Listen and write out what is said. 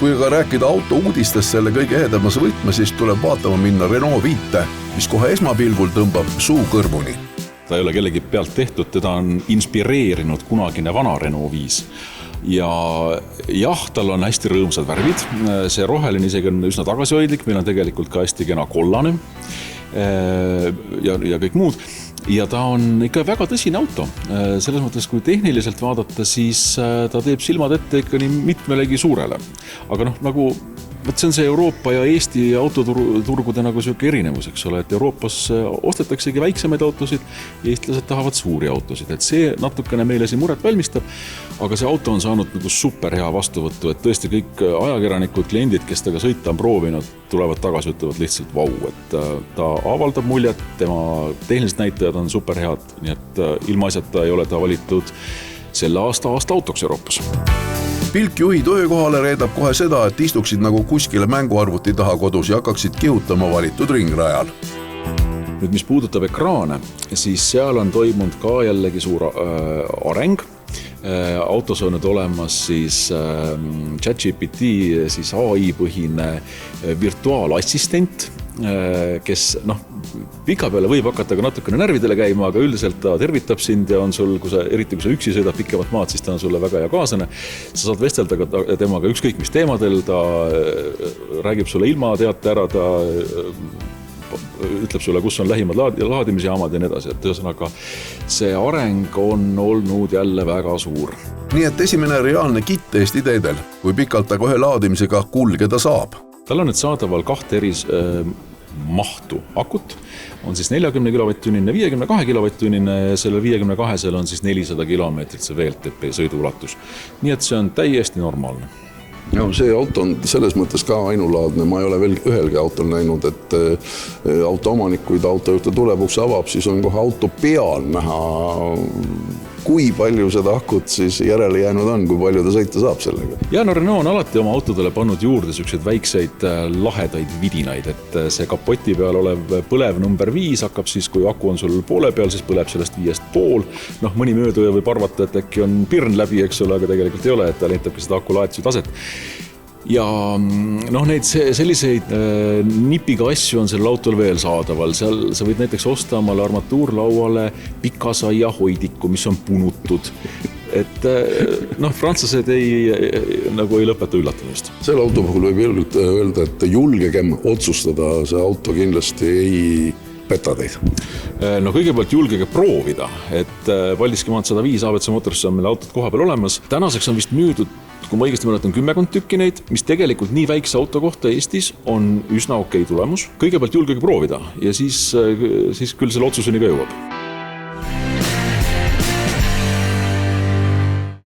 Kui aga rääkida auto uudistest selle kõige ehedamas võtme, siis tuleb vaatama minna Renault 5, mis kohe esmapilgul tõmbab suu kõrvuni. Ta ei ole kellegi pealt tehtud, teda on inspireerinud kunagine vana Renault 5. Ja jah, tal on hästi rõõmsad värvid, see roheline isegi on üsna tagasihoidlik, meil on tegelikult ka hästi kena kollane ja kõik muud. Ja ta on ikka väga tõsine auto. Selles mõttes, kui tehniliselt vaadata, siis ta teeb silmad ette ikka nii mitmelegi suurele. Aga nagu see on see Euroopa ja Eesti autoturgude nagu selline erinevus, eks ole, et Euroopas ostetaksegi väiksemaid autosid, eestlased tahavad suuri autosid, et see natukene meile siin muret valmistab, aga see auto on saanud nagu super hea vastuvõttu, et tõesti kõik ajakirjanikud, kliendid, kes temaga sõita on proovinud, tulevad tagasi, ütlevad lihtsalt vau, et ta avaldab muljet, tema tehnilised näitajad on super head, nii et ilmaasjata ei ole ta valitud selle aasta autoks Euroopas. Pilk juhi töökohale reedab kohe seda, et istuksid nagu kuskile mänguarvuti taha kodus ja hakkaksid kihutama valitud ringrajal. Nüüd, mis puudutab ekraane, siis seal on toimunud ka jällegi suur areng. Autos on nüüd olemas siis ChatGPT, siis AI-põhine virtuaalassistent, kes pika peale võib hakata ka natukene närvidele käima, aga üldiselt ta tervitab sind ja on sul, eriti kui sa üksi sõidab pikemat maad, siis ta on sulle väga hea kaaslane. Sa saad vestelda temaga ükskõik mis teemadel, ta räägib sulle ilma teate ära, ta ütleb sulle, kus on lähimad laadimisjaamad ja nii edasi. Et ühesõnaga, see areng on olnud jälle väga suur. Nii et esimene reaalne kitt Eesti teedel, kui pikalt ta kohe laadimisega kulgeda saab. Tal on nüüd saadaval 2 eri mahtu akut, on siis 40 kW-tunnine, 52 kW-tunnine ja sellel 52 on siis 400 kilomeetrit see VLTP sõiduulatus. Nii et see on täiesti normaalne. Ja see auto on selles mõttes ka ainulaadne, ma ei ole veel ühelgi autol näinud, et auto omanik, kui ta auto juurde tulepuks avab, siis on kohe auto peal näha, kui palju seda akut siis järele jäänud on, kui palju ta sõita saab sellega. Ja Renault on alati oma autodele pannud juurde selliseid väikseid lahedaid vidinaid, et see kapoti peal olev põlev number 5 hakkab siis, kui aku on sul poole peal, siis põleb sellest 5,5. Mõni mööduja võib arvata, et äkki on pirn läbi, eks ole, aga tegelikult ei ole, et ta näitabki seda aku laetuse taset. Ja neid selliseid nipiga asju on sellel autol veel saadaval. Seal sa võid näiteks osta omale armatuurlauale pikasaia hoidiku, mis on punutud. Et prantslased ei lõpeta üllatamist. Selle auto puhul võib julgelt öelda, et julgegem otsustada, see auto kindlasti ei peta teid. Kõigepealt julgege proovida, et Paldiski maant 105 ABC Motorisse on meil autot koha peal olemas. Tänaseks on vist müüdud, kui ma õigesti mäletan, 10 tükki neid, mis tegelikult nii väikse auto kohta Eestis on üsna okei tulemus. Kõigepealt julgege proovida ja siis küll selle otsuseni ka jõuab.